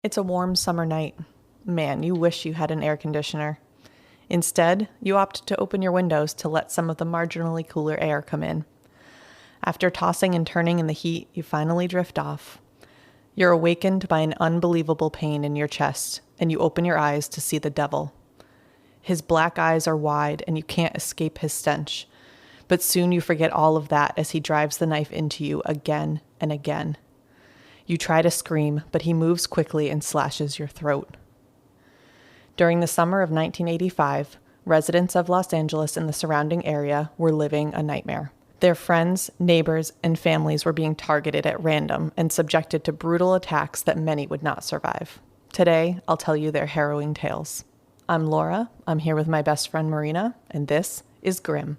It's a warm summer night. Man, you wish you had an air conditioner. Instead, you opt to open your windows to let some of the marginally cooler air come in. After tossing and turning in the heat, you finally drift off. You're awakened by an unbelievable pain in your chest, and you open your eyes to see the devil. His black eyes are wide, and you can't escape his stench. But soon you forget all of that as he drives the knife into you again and again. You try to scream, but he moves quickly and slashes your throat. During the summer of 1985, residents of Los Angeles and the surrounding area were living a nightmare. Their friends, neighbors, and families were being targeted at random and subjected to brutal attacks that many would not survive. Today, I'll tell you their harrowing tales. I'm Laura. I'm here with my best friend Marina, and this is Grim.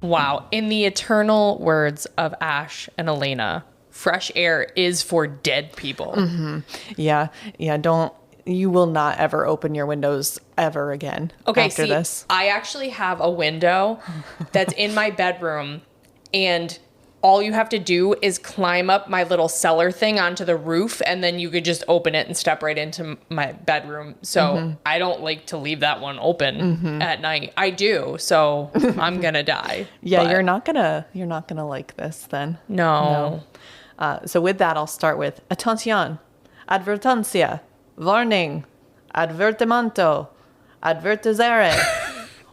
Wow. In the eternal words of Ash and Elena, fresh air is for dead people. Mm-hmm. Yeah. You will not ever open your windows ever again after this. I actually have a window that's in my bedroom, and all you have to do is climb up my little cellar thing onto the roof, and then you could just open it and step right into my bedroom. So I don't like to leave that one open at night. I do, so I'm gonna die. Yeah, but you're not gonna like this then. No. So with that, I'll start with attention, advertencia, warning, advertimento, advertizere.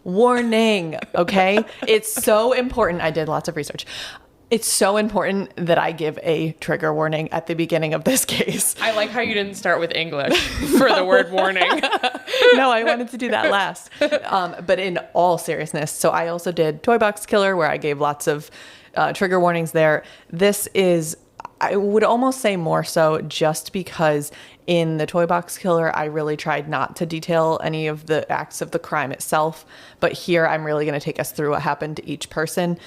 Warning. Okay, it's so important. I did lots of research. It's so important that I give a trigger warning at the beginning of this case. I like how you didn't start with English for the word warning. No, I wanted to do that last. But in all seriousness, so I also did Toy Box Killer, where I gave lots of trigger warnings there. This is, I would almost say more so just because in the Toy Box Killer, I really tried not to detail any of the acts of the crime itself. But here, I'm really going to take us through what happened to each person.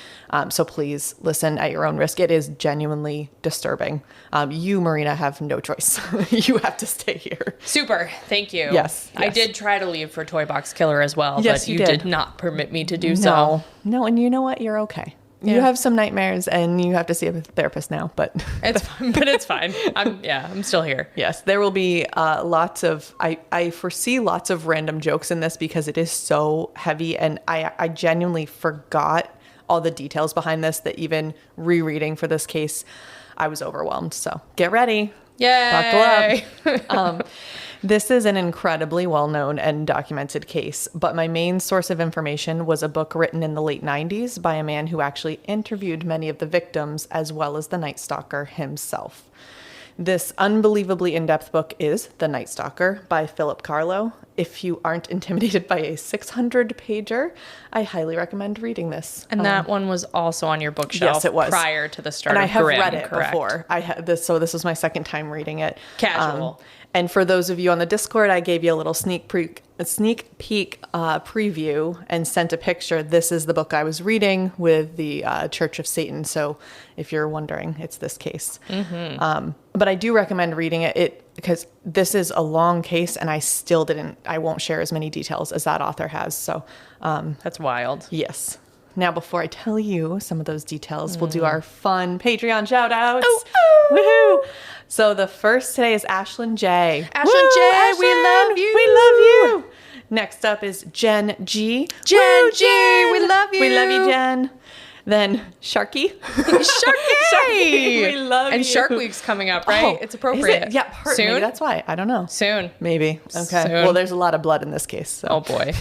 So please listen at your own risk. It is genuinely disturbing. You, Marina, have no choice. You have to stay here. Super. Thank you. Yes. I did try to leave for Toy Box Killer as well, Yes, but you you did. did not permit me to do so. No, and you know what? You're okay. You Yeah. have some nightmares and you have to see a therapist now, but It's fine, but it's fine. I'm still here. yes, there will be lots of, I foresee lots of random jokes in this because it is so heavy, and I genuinely forgot all the details behind this that even rereading for this case, I was overwhelmed. So get ready. Yay! Buckle up. This is an incredibly well-known and documented case, but my main source of information was a book written in the late 90s by a man who actually interviewed many of the victims as well as the Night Stalker himself. This unbelievably in-depth book is The Night Stalker by Philip Carlo. If you aren't intimidated by a 600-pager, I highly recommend reading this. And that one was also on your bookshelf. Yes, it was. Prior to the start And of I have Grim, read it correct? before. I had this, so this was my second time reading it. Casual. And for those of you on the Discord, I gave you a little sneak peek preview and sent a picture. This is the book I was reading with the Church of Satan. So if you're wondering, it's this case. But I do recommend reading it because this is a long case, and I won't share as many details as that author has. So That's wild. yes. Now, before I tell you some of those details, we'll do our fun Patreon shout outs. Woohoo! So the first today is Ashlyn J. Ashlyn J, Ashlyn, we love you. We love you. Next up is Jen G. Jen G, we love you. We love you, Jen. Then Sharky. Sharky! We love you. And Shark Week's coming up, right? Oh, It's appropriate. is it? Yeah, Soon? maybe that's why. I don't know. Soon. Maybe. Okay. Soon. Well, there's a lot of blood in this case. So. Oh, boy.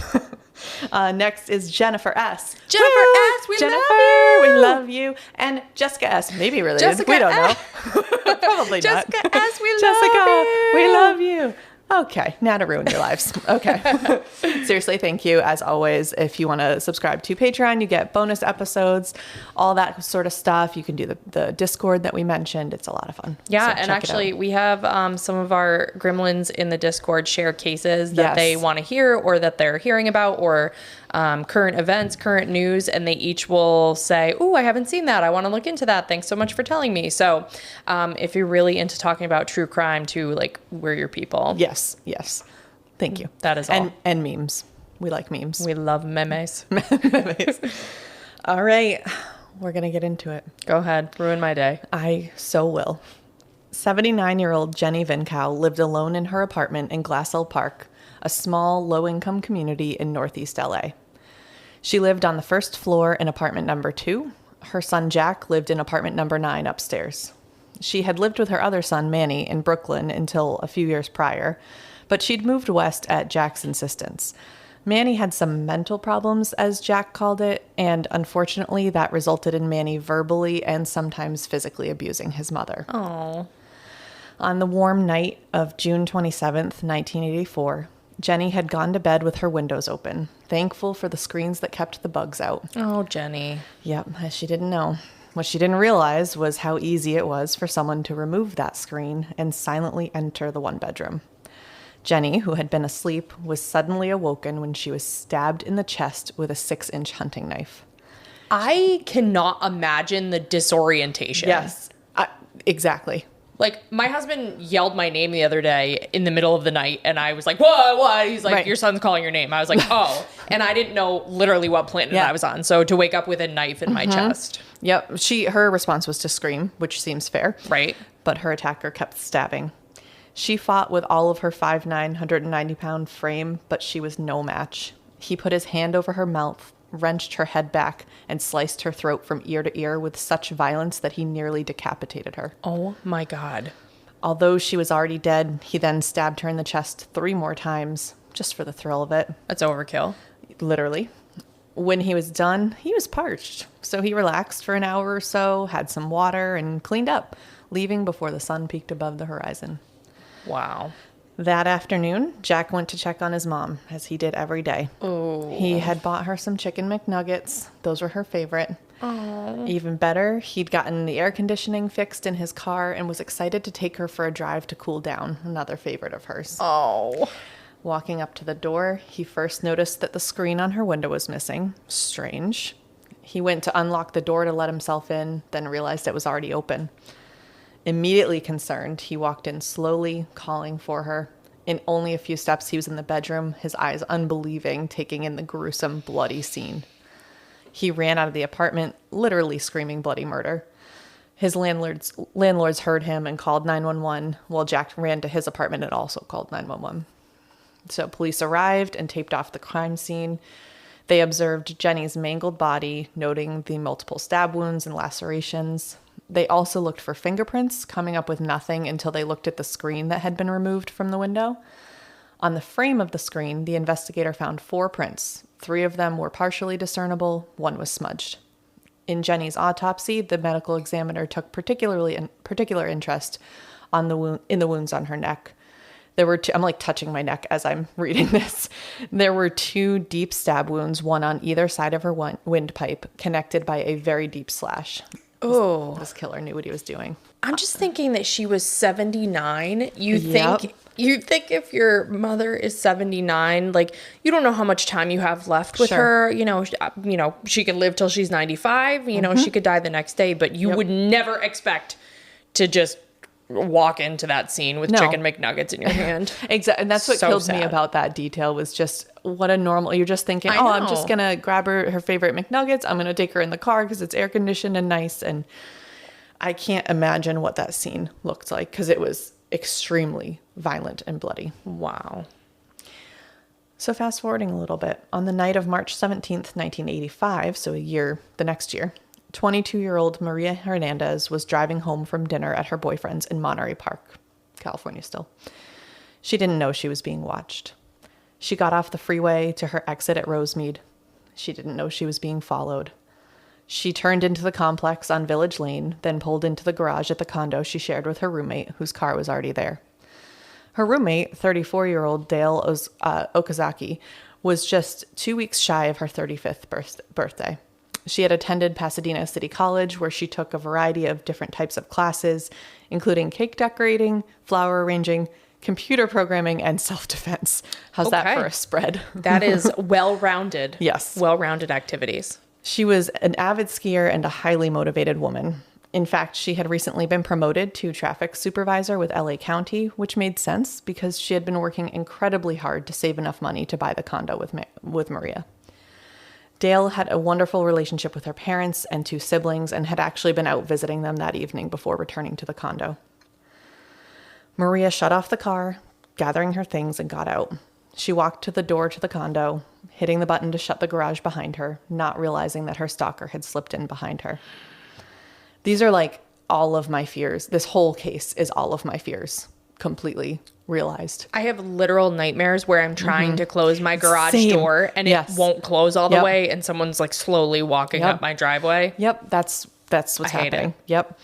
Next is Jennifer S. Jennifer Woo! S, we Jennifer, love you. we love you. And Jessica S. Maybe related. Jessica we don't S. know. Probably not. Jessica S, we Jessica, love you. we love you. Okay, now to ruin your lives. Okay. Seriously, thank you. As always, if you want to subscribe to Patreon, you get bonus episodes, all that sort of stuff. You can do the Discord that we mentioned. It's a lot of fun. Yeah, So and check it actually, out. we have some of our gremlins in the Discord share cases that Yes. they want to hear or that they're hearing about, or current events, current news, and they each will say, "Ooh, I haven't seen that. I want to look into that. Thanks so much for telling me." So, if you're really into talking about true crime, too, like, we're your people. Yes. Thank you. That is all. And memes. We like memes. We love memes. All right. We're going to get into it. Go ahead, ruin my day. I so will. 79-year-old Jenny Vincow lived alone in her apartment in Glassell Park, a small, low-income community in Northeast LA. She lived on the first floor in apartment number 2. Her son Jack lived in apartment number 9 upstairs. She had lived with her other son Manny in Brooklyn until a few years prior, but she'd moved west at Jack's insistence. Manny had some mental problems, as Jack called it, and unfortunately that resulted in Manny verbally and sometimes physically abusing his mother. Oh. On the warm night of June 27th, 1984, Jenny had gone to bed with her windows open, thankful for the screens that kept the bugs out. Oh, Jenny. Yep, as she didn't know. What she didn't realize was how easy it was for someone to remove that screen and silently enter the one bedroom. Jenny, who had been asleep, was suddenly awoken when she was stabbed in the chest with a 6-inch hunting knife. I cannot imagine the disorientation. Yes, exactly. Like, my husband yelled my name the other day in the middle of the night, and I was like, what? He's like, Right. Your son's calling your name. I was like, oh. And I didn't know literally what planet Yeah. I was on. So to wake up with a knife in my chest. Yep, her response was to scream, which seems fair. Right. But her attacker kept stabbing. She fought with all of her 5'9", 190-pound frame, but she was no match. He put his hand over her mouth, wrenched her head back, and sliced her throat from ear to ear with such violence that he nearly decapitated her. Oh, my God. Although she was already dead, he then stabbed her in the chest 3 more times, just for the thrill of it. That's overkill. Literally. When he was done, he was parched, so he relaxed for an hour or so, had some water, and cleaned up, leaving before the sun peaked above the horizon. Wow. That afternoon, Jack went to check on his mom, as he did every day. Oh. He had bought her some chicken McNuggets. Those were her favorite. Oh. Even better, he'd gotten the air conditioning fixed in his car and was excited to take her for a drive to cool down, another favorite of hers. Oh. Walking up to the door, he first noticed that the screen on her window was missing. Strange. He went to unlock the door to let himself in, then realized it was already open. Immediately concerned, he walked in slowly, calling for her. In only a few steps, he was in the bedroom, his eyes unbelieving, taking in the gruesome, bloody scene. He ran out of the apartment, literally screaming bloody murder. His landlords heard him and called 911, while Jack ran to his apartment and also called 911. So police arrived and taped off the crime scene. They observed Jenny's mangled body, noting the multiple stab wounds and lacerations. They also looked for fingerprints, coming up with nothing until they looked at the screen that had been removed from the window. On the frame of the screen, the investigator found 4 prints. 3 of them were partially discernible, 1 was smudged. In Jenny's autopsy, the medical examiner took particular interest in the wounds on her neck. There were 2, I'm like touching my neck as I'm reading this. There were 2 deep stab wounds, one on either side of her windpipe, connected by a very deep slash. Oh. This killer knew what he was doing. I'm just thinking that she was 79. You Yep. think if your mother is 79, like, you don't know how much time you have left with Sure. her. You know, she could live till she's 95. You know, she could die the next day, but you would never expect to just walk into that scene with No. chicken McNuggets in your hand. Exactly. And that's what So killed me sad. about that detail was just what a normal, you're just thinking, I I'm know. just going to grab her favorite McNuggets. I'm going to take her in the car because it's air conditioned and nice. And I can't imagine what that scene looked like because it was extremely violent and bloody. Wow. So fast forwarding a little bit, on the night of March 17th, 1985, so the next year, 22-year-old Maria Hernandez was driving home from dinner at her boyfriend's in Monterey Park, California still. She didn't know she was being watched. She got off the freeway to her exit at Rosemead. She didn't know she was being followed. She turned into the complex on Village Lane, then pulled into the garage at the condo she shared with her roommate, whose car was already there. Her roommate, 34-year-old Dale Okazaki, was just 2 weeks shy of her 35th birthday. She had attended Pasadena City College, where she took a variety of different types of classes, including cake decorating, flower arranging, computer programming, and self-defense. How's that for a spread? That is well-rounded. Yes. Well-rounded activities. She was an avid skier and a highly motivated woman. In fact, she had recently been promoted to traffic supervisor with LA County, which made sense because she had been working incredibly hard to save enough money to buy the condo with Maria. Dale had a wonderful relationship with her parents and 2 siblings and had actually been out visiting them that evening before returning to the condo. Maria shut off the car, gathering her things, and got out. She walked to the door to the condo, hitting the button to shut the garage behind her, not realizing that her stalker had slipped in behind her. These are like all of my fears. This whole case is all of my fears completely realized. I have literal nightmares where I'm trying to close my garage door and it won't close all the way, and someone's like slowly walking up my driveway. Yep, that's what's happening. Yep.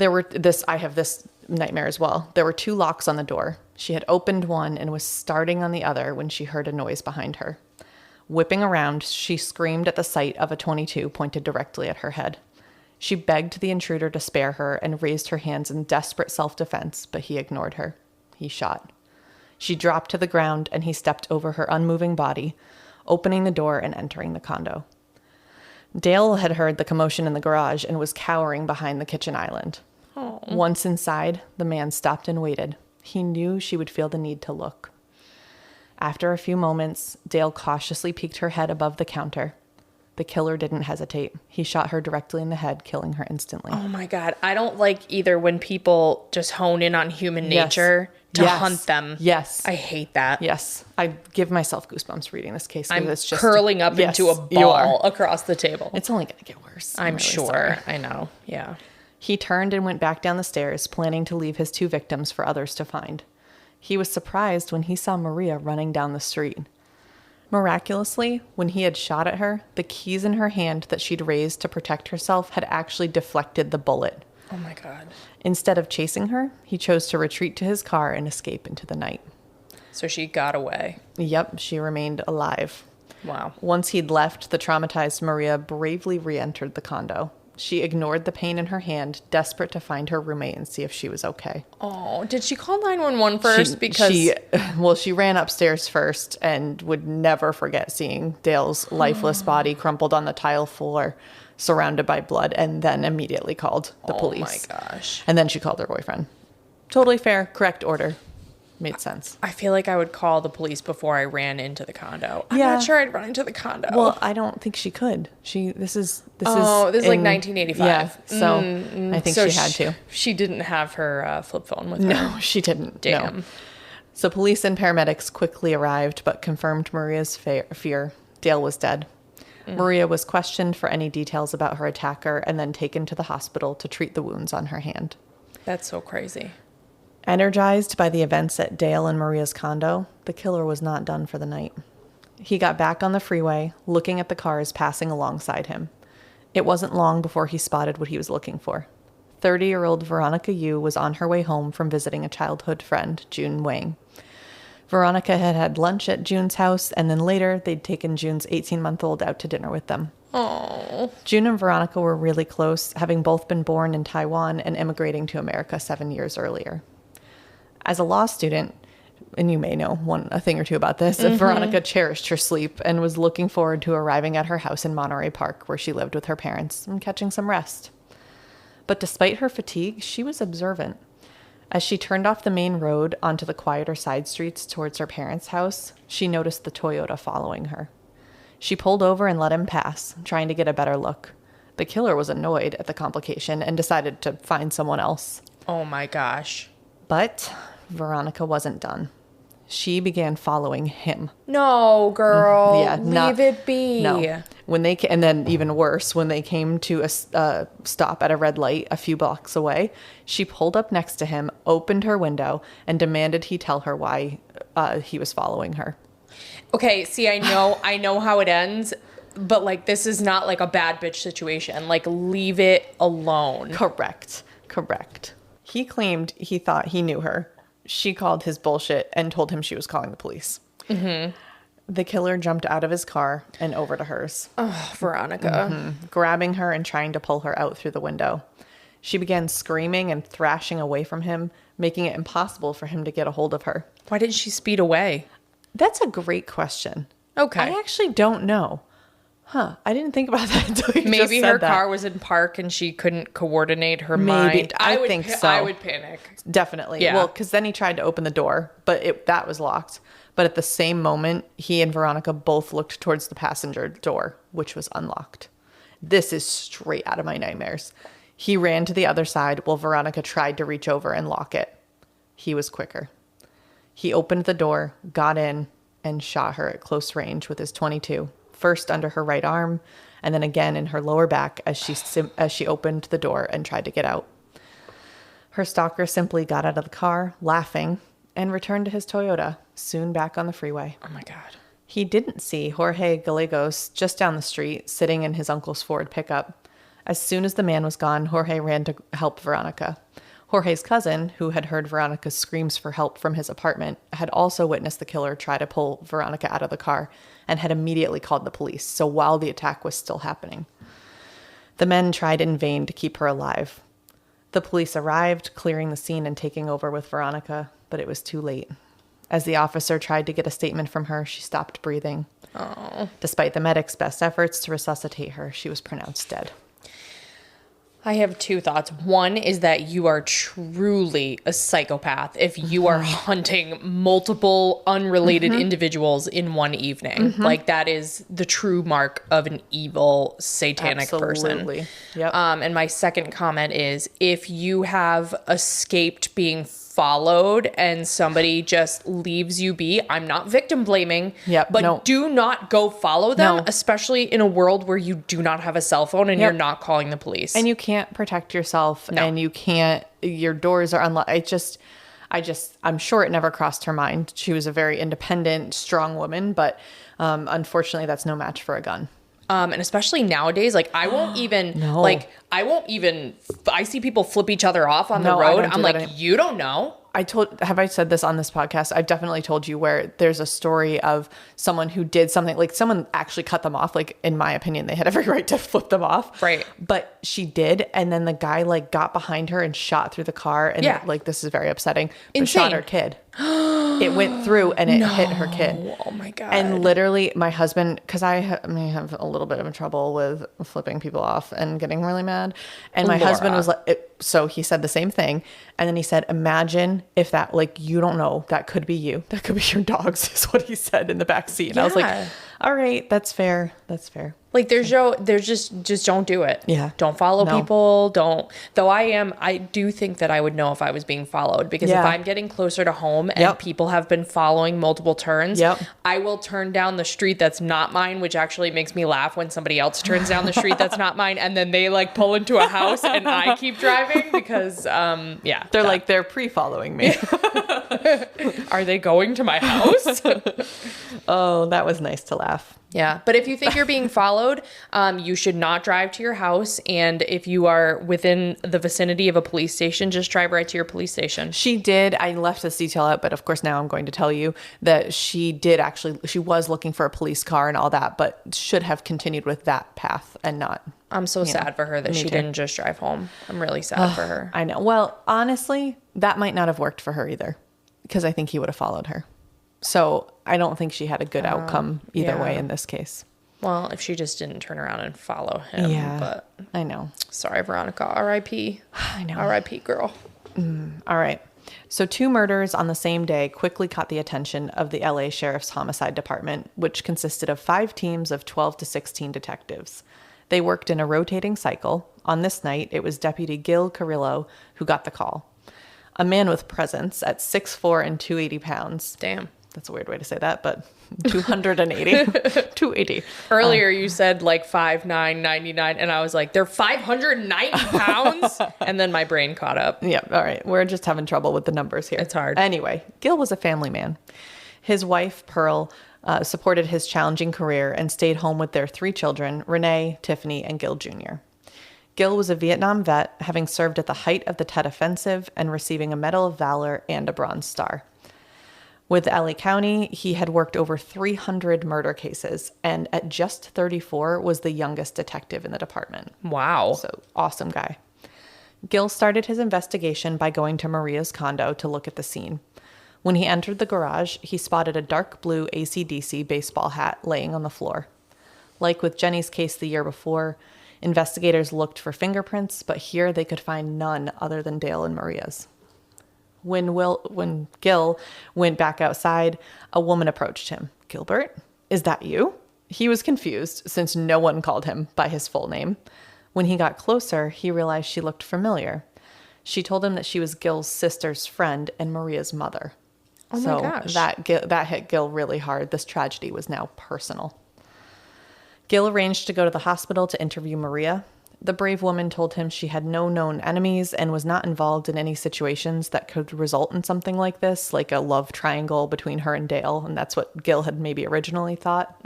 I have this nightmare as well. There were 2 locks on the door. She had opened one and was starting on the other when she heard a noise behind her. Whipping around, she screamed at the sight of a .22 pointed directly at her head. She begged the intruder to spare her and raised her hands in desperate self-defense, but he ignored her. He shot. She dropped to the ground and he stepped over her unmoving body, opening the door and entering the condo. Dale had heard the commotion in the garage and was cowering behind the kitchen island. Oh. Once inside, the man stopped and waited. He knew she would feel the need to look. After a few moments, Dale cautiously peeked her head above the counter. The killer didn't hesitate. He shot her directly in the head, killing her instantly. Oh my God. I don't like either when people just hone in on human nature to hunt them. Yes. I hate that. Yes. I give myself goosebumps reading this case. I'm it's just curling up into a ball across the table. It's only going to get worse. I'm really sure. Sorry. I know. Yeah. He turned and went back down the stairs, planning to leave his 2 victims for others to find. He was surprised when he saw Maria running down the street. Miraculously, when he had shot at her, the keys in her hand that she'd raised to protect herself had actually deflected the bullet. Oh my God. Instead of chasing her, he chose to retreat to his car and escape into the night. So she got away. Yep, she remained alive. Wow. Once he'd left, the traumatized Maria bravely re-entered the condo. She ignored the pain in her hand, desperate to find her roommate and see if she was okay. Oh, did she call 911 first? She ran upstairs first and would never forget seeing Dale's lifeless body crumpled on the tile floor, surrounded by blood, and then immediately called the police. Oh my gosh. And then she called her boyfriend. Totally fair, correct order. Made sense. I feel like I would call the police before I ran into the condo. I'm not sure I'd run into the condo. Well, I don't think she could. This is like 1985. Yeah, so I think she had to. She didn't have her flip phone with her. No, she didn't. Damn. No. So police and paramedics quickly arrived, but confirmed Maria's fear. Dale was dead. Maria was questioned for any details about her attacker and then taken to the hospital to treat the wounds on her hand. That's so crazy. Energized by the events at Dale and Maria's condo, the killer was not done for the night. He got back on the freeway, looking at the cars passing alongside him. It wasn't long before he spotted what he was looking for. 30-year-old Veronica Yu was on her way home from visiting a childhood friend, June Wang. Veronica had had lunch at June's house, and then later they'd taken June's 18-month-old out to dinner with them. Oh. June and Veronica were really close, having both been born in Taiwan and immigrating to America 7 years earlier. As a law student, and you may know a thing or two about this, Veronica cherished her sleep and was looking forward to arriving at her house in Monterey Park, where she lived with her parents, and catching some rest. But despite her fatigue, she was observant. As she turned off the main road onto the quieter side streets towards her parents' house, she noticed the Toyota following her. She pulled over and let him pass, trying to get a better look. The killer was annoyed at the complication and decided to find someone else. Oh my gosh. But Veronica wasn't done. She began following him. No, girl. Leave it be. No. And then even worse, when they came to a stop at a red light a few blocks away, she pulled up next to him, opened her window, and demanded he tell her why he was following her. Okay, see, I know how it ends, but like this is not like a bad bitch situation. Like, leave it alone. Correct. He claimed he thought he knew her. She called his bullshit and told him she was calling the police. Mm-hmm. The killer jumped out of his car and over to hers. Oh, Veronica. Grabbing her and trying to pull her out through the window. She began screaming and thrashing away from him, making it impossible for him to get a hold of her. Why didn't she speed away? That's a great question. Okay. I actually don't know. I didn't think about that until you just Maybe said her that. car was in park and she couldn't coordinate her Maybe. mind. I think so. I would panic. Definitely. Yeah. Well, because then he tried to open the door, but that was locked. But at the same moment, he and Veronica both looked towards the passenger door, which was unlocked. This is straight out of my nightmares. He ran to the other side while Veronica tried to reach over and lock it. He was quicker. He opened the door, got in, and shot her at close range with his .22. First under her right arm, and then again in her lower back as she opened the door and tried to get out. Her stalker simply got out of the car, laughing, and returned to his Toyota, soon back on the freeway. Oh my God. He didn't see Jorge Gallegos just down the street, sitting in his uncle's Ford pickup. As soon as the man was gone, Jorge ran to help Veronica. Jorge's cousin, who had heard Veronica's screams for help from his apartment, had also witnessed the killer try to pull Veronica out of the car and had immediately called the police, so while the attack was still happening. The men tried in vain to keep her alive. The police arrived, clearing the scene and taking over with Veronica, but it was too late. As the officer tried to get a statement from her, she stopped breathing. Oh. Despite the medic's best efforts to resuscitate her, she was pronounced dead. I have two thoughts. One is that you are truly a psychopath if you are hunting multiple unrelated individuals in one evening. Like, that is the true mark of an evil satanic Absolutely. person. Yep. And my second comment is, if you have escaped being followed and somebody just leaves you be, I'm not victim blaming, Yep, but no. do not go follow them, No. especially in a world where you do not have a cell phone and Yep. you're not calling the police. And you can't protect yourself, No. and you can't, your doors are unlocked. I'm sure it never crossed her mind. She was a very independent, strong woman, but unfortunately that's no match for a gun. And especially nowadays, like, I won't even, No. I see people flip each other off on the No, I road. don't do I'm that like, you don't know. Have I said this on this podcast? I've definitely told you where there's a story of someone who did something, like someone actually cut them off. Like, in my opinion, they had every right to flip them off. Right. But she did. And then the guy like got behind her and shot through the car. And Yeah. like, this is very upsetting. But Insane. shot her kid. It went through and it hit her kid. Oh my God. And literally my husband, because I may have a little bit of trouble with flipping people off and getting really mad. And my Laura. husband was like, so he said the same thing. And then he said, imagine if that, like, you don't know, that could be you. That could be your dogs, is what he said in the back seat. And I was like, Yeah. all right, that's fair. That's fair. Like, there's just don't do it. Yeah. Don't follow No. people. Don't. Though I do think that I would know if I was being followed, because Yeah. if I'm getting closer to home and Yep. people have been following multiple turns, Yep. I will turn down the street that's not mine, which actually makes me laugh when somebody else turns down the street that's not mine, and then they like pull into a house and I keep driving because, yeah. They're like, they're pre-following me. are they going to my house? Oh, that was nice to laugh. Yeah. But if you think you're being followed, you should not drive to your house. And if you are within the vicinity of a police station, just drive right to your police station. She did. I left this detail out, but of course now I'm going to tell you that she was looking for a police car and all that, but should have continued with that path and not. I'm so sad for her that she didn't just drive home. I'm really sad for her. I know. Well, honestly, that might not have worked for her either, because I think he would have followed her. So I don't think she had a good outcome either way in this case. Well, if she just didn't turn around and follow him. Yeah, But I know. sorry, Veronica. R.I.P. I know. R.I.P. girl. All right. So 2 murders on the same day quickly caught the attention of the LA Sheriff's Homicide Department, which consisted of 5 teams of 12 to 16 detectives. They worked in a rotating cycle. On this night, it was Deputy Gil Carrillo who got the call. A man with presence at 6'4" and 280 pounds. Damn. That's a weird way to say that, but 280. 280. Earlier you said like 5'9", 99, and I was like, they're 590 pounds? And then my brain caught up. Yeah, all right. We're just having trouble with the numbers here. It's hard. Anyway, Gil was a family man. His wife, Pearl, supported his challenging career and stayed home with their 3 children, Renee, Tiffany, and Gil Jr. Gil was a Vietnam vet, having served at the height of the Tet Offensive and receiving a Medal of Valor and a Bronze Star. With LA County, he had worked over 300 murder cases, and at just 34 was the youngest detective in the department. Wow. So, awesome guy. Gil started his investigation by going to Maria's condo to look at the scene. When he entered the garage, he spotted a dark blue AC/DC baseball hat laying on the floor. Like with Jenny's case the year before, investigators looked for fingerprints, but here they could find none other than Dale and Maria's. When Gil went back outside, a woman approached him. "Gilbert, is that you?" He was confused since no one called him by his full name. When he got closer, he realized she looked familiar. She told him that she was Gil's sister's friend and Maria's mother. Oh my gosh. That hit Gil really hard. This tragedy was now personal. Gil arranged to go to the hospital to interview Maria. The brave woman told him she had no known enemies and was not involved in any situations that could result in something like this, like a love triangle between her and Dale, and that's what Gil had maybe originally thought.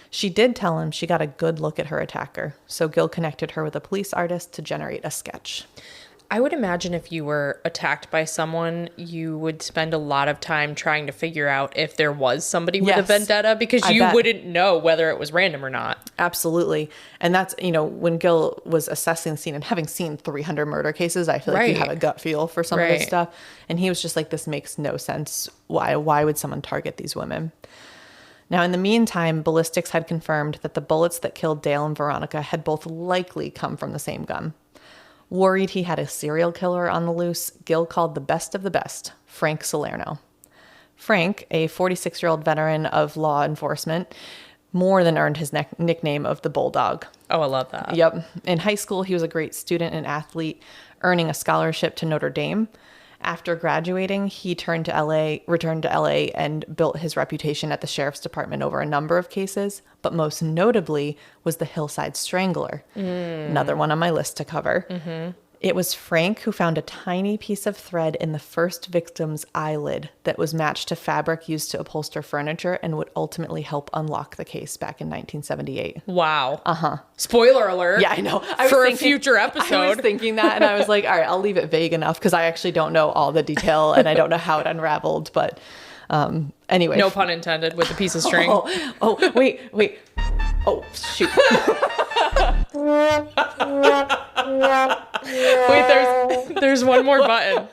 She did tell him she got a good look at her attacker, so Gil connected her with a police artist to generate a sketch. I would imagine if you were attacked by someone, you would spend a lot of time trying to figure out if there was somebody with a vendetta, because you wouldn't know whether it was random or not. Absolutely. And that's, when Gil was assessing the scene and having seen 300 murder cases, I feel like you have a gut feel for some of this stuff. And he was just like, this makes no sense. Why would someone target these women? Now, in the meantime, ballistics had confirmed that the bullets that killed Dale and Veronica had both likely come from the same gun. Worried he had a serial killer on the loose, Gil called the best of the best, Frank Salerno. Frank, a 46-year-old veteran of law enforcement, more than earned his nickname of the Bulldog. Oh, I love that. Yep. In high school, he was a great student and athlete, earning a scholarship to Notre Dame. After graduating, he returned to LA and built his reputation at the sheriff's department over a number of cases, but most notably was the Hillside Strangler, another one on my list to cover. It was Frank who found a tiny piece of thread in the first victim's eyelid that was matched to fabric used to upholster furniture and would ultimately help unlock the case back in 1978. Wow. Spoiler alert. Yeah, I know. For a future episode. I was thinking that, and I was like, all right, I'll leave it vague enough because I actually don't know all the detail and I don't know how it unraveled. But anyway. No pun intended with the piece of string. Wait. Oh, shoot. Wait, there's one more button.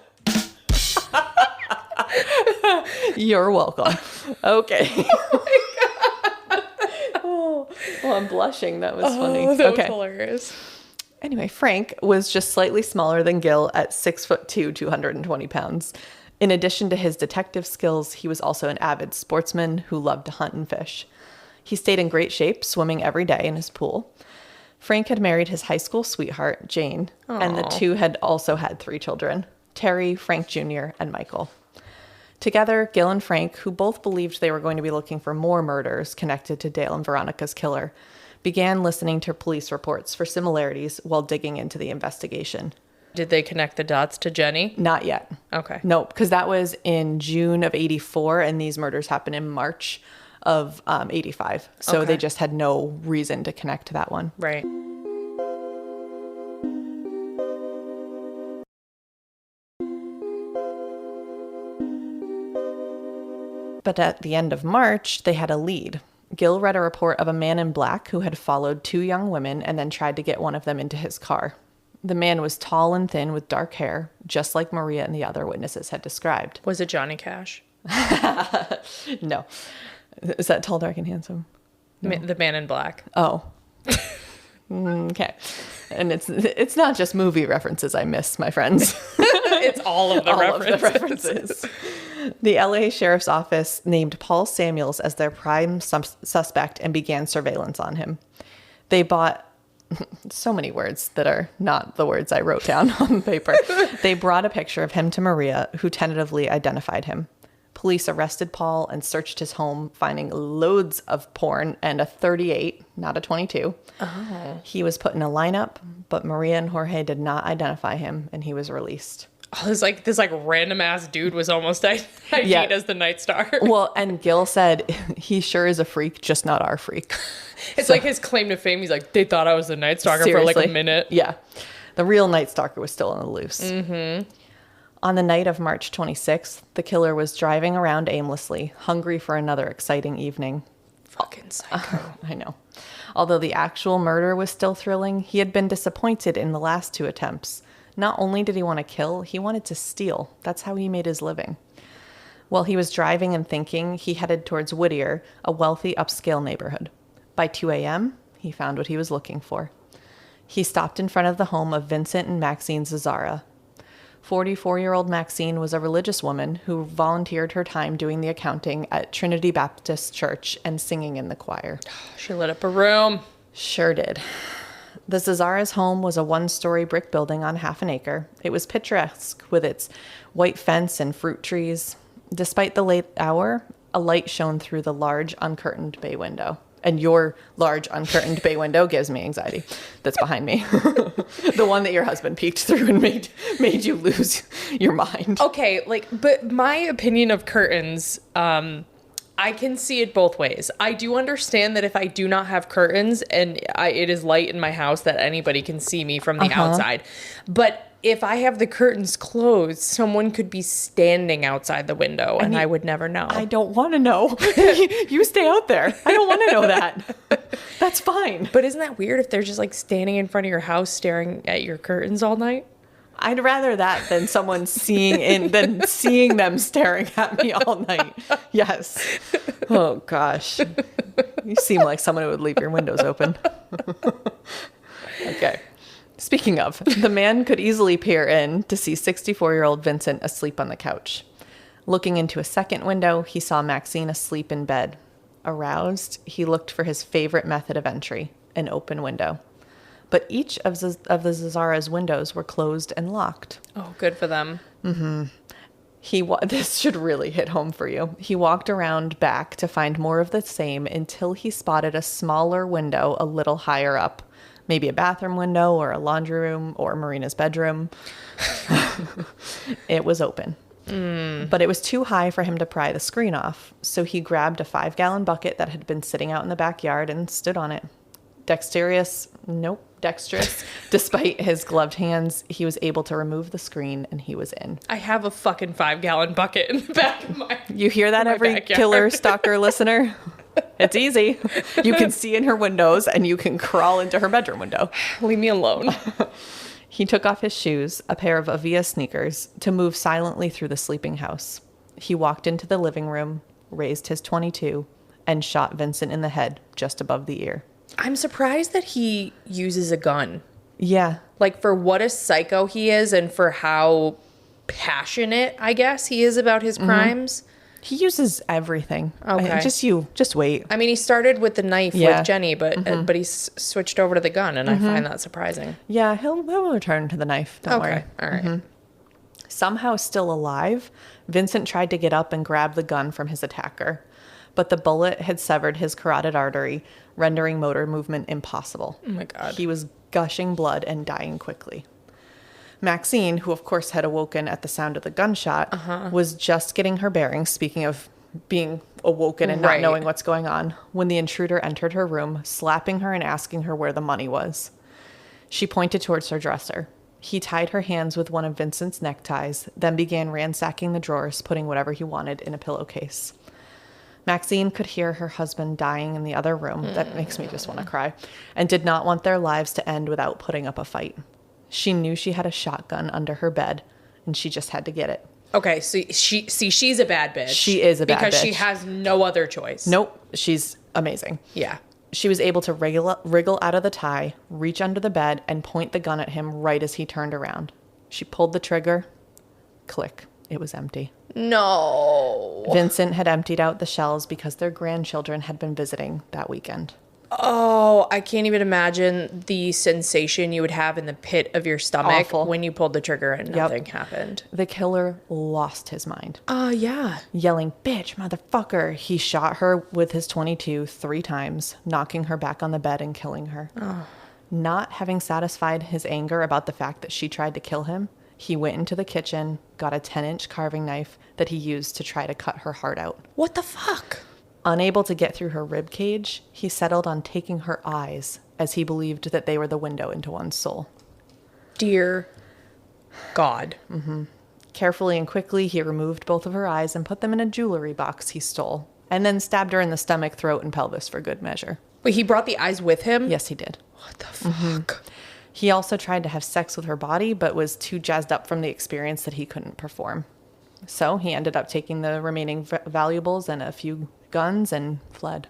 You're welcome. Okay. Oh, well, I'm blushing. That was funny. That was hilarious. Anyway, Frank was just slightly smaller than Gil at 6'2", 220 pounds. In addition to his detective skills, he was also an avid sportsman who loved to hunt and fish. He stayed in great shape, swimming every day in his pool. Frank had married his high school sweetheart, Jane, and the two had also had 3 children, Terry, Frank Jr., and Michael. Together, Gil and Frank, who both believed they were going to be looking for more murders connected to Dale and Veronica's killer, began listening to police reports for similarities while digging into the investigation. Did they connect the dots to Jenny? Not yet. Okay. Nope, because that was in June of 84, and these murders happened in March of 85. So they just had no reason to connect to that one. Right. But at the end of March, they had a lead. Gil read a report of a man in black who had followed 2 young women and then tried to get one of them into his car. The man was tall and thin with dark hair, just like Maria and the other witnesses had described. Was it Johnny Cash? No. Is that tall, dark, and handsome? No. The man in black. Oh. Okay. And it's not just movie references I miss, my friends. It's all of the references. The LA Sheriff's Office named Paul Samuels as their prime suspect and began surveillance on him. They bought so many words that are not the words I wrote down on paper. They brought a picture of him to Maria, who tentatively identified him. Police arrested Paul and searched his home, finding loads of porn and a 38, not a 22. Oh. He was put in a lineup, but Maria and Jorge did not identify him, and he was released. Oh, this random ass dude was almost ID'd Yeah. as the Night Stalker. Well, and Gil said he sure is a freak, just not our freak. It's like his claim to fame. He's like, they thought I was the Night Stalker for like a minute. Yeah. The real Night Stalker was still on the loose. Mm-hmm. On the night of March 26th, the killer was driving around aimlessly, hungry for another exciting evening. Fucking psycho. I know. Although the actual murder was still thrilling, he had been disappointed in the last two attempts. Not only did he want to kill, he wanted to steal. That's how he made his living. While he was driving and thinking, he headed towards Whittier, a wealthy upscale neighborhood. By 2 a.m., he found what he was looking for. He stopped in front of the home of Vincent and Maxine Zazzara. 44-year-old Maxine was a religious woman who volunteered her time doing the accounting at Trinity Baptist Church and singing in the choir. She lit up a room. Sure did. The Zazzara's home was a one-story brick building on half an acre. It was picturesque with its white fence and fruit trees. Despite the late hour, a light shone through the large, uncurtained bay window. And your large, uncurtained bay window gives me anxiety. That's behind me. The one that your husband peeked through and made you lose your mind. Okay, but my opinion of curtains, I can see it both ways. I do understand that if I do not have curtains and it is light in my house, that anybody can see me from the outside. But if I have the curtains closed, someone could be standing outside the window and I would never know. I don't want to know. You stay out there. I don't want to know that. That's fine. But isn't that weird if they're just like standing in front of your house staring at your curtains all night? I'd rather that than someone seeing them staring at me all night. Yes. Oh gosh. You seem like someone who would leave your windows open. Okay. Speaking of, the man could easily peer in to see 64-year-old Vincent asleep on the couch. Looking into a second window, he saw Maxine asleep in bed. Aroused, he looked for his favorite method of entry, an open window. But each of the Zazzara's windows were closed and locked. Oh, good for them. Mm-hmm. This should really hit home for you. He walked around back to find more of the same until he spotted a smaller window a little higher up. Maybe a bathroom window or a laundry room or Marina's bedroom. It was open. But it was too high for him to pry the screen off. So he grabbed a 5-gallon bucket that had been sitting out in the backyard and stood on it. Dexterous. Despite his gloved hands, he was able to remove the screen and he was in. I have a fucking 5-gallon bucket in the back of my You hear that, every backyard. Killer stalker listener? It's easy. You can see in her windows and you can crawl into her bedroom window. Leave me alone. He took off his shoes, a pair of Avia sneakers, to move silently through the sleeping house. He walked into the living room, raised his .22, and shot Vincent in the head just above the ear. I'm surprised that he uses a gun. Yeah. Like, for what a psycho he is and for how passionate, I guess, he is about his crimes. He uses everything. Okay. Just wait. I mean, he started with the knife with Jenny, but he's switched over to the gun, and I find that surprising. Yeah, he'll return to the knife. Don't worry. All right. Somehow still alive, Vincent tried to get up and grab the gun from his attacker, but the bullet had severed his carotid artery, rendering motor movement impossible. Oh my God. He was gushing blood and dying quickly. Maxine, who of course had awoken at the sound of the gunshot, was just getting her bearings, speaking of being awoken and not knowing what's going on, when the intruder entered her room, slapping her and asking her where the money was. She pointed towards her dresser. He tied her hands with one of Vincent's neckties, then began ransacking the drawers, putting whatever he wanted in a pillowcase. Maxine could hear her husband dying in the other room. That makes me just want to cry. And did not want their lives to end without putting up a fight. She knew she had a shotgun under her bed, and she just had to get it. Okay, so she's a bad bitch. She is a bad bitch. Because she has no other choice. Nope, she's amazing. Yeah. She was able to wriggle out of the tie, reach under the bed, and point the gun at him right as he turned around. She pulled the trigger. Click. It was empty. No. Vincent had emptied out the shells because their grandchildren had been visiting that weekend. Oh, I can't even imagine the sensation you would have in the pit of your stomach when you pulled the trigger and nothing happened. The killer lost his mind. Yeah. Yelling, "Bitch, motherfucker." He shot her with his .22 3 times, knocking her back on the bed and killing her. Not having satisfied his anger about the fact that she tried to kill him, He went into the kitchen, got a 10-inch carving knife that he used to try to cut her heart out. What the fuck? Unable to get through her rib cage, he settled on taking her eyes, as he believed that they were the window into one's soul. Dear God. Carefully and quickly, he removed both of her eyes and put them in a jewelry box he stole, and then stabbed her in the stomach, throat, and pelvis for good measure. Wait, he brought the eyes with him? Yes, he did. What the fuck? He also tried to have sex with her body, but was too jazzed up from the experience that he couldn't perform. So he ended up taking the remaining valuables and a few guns and fled.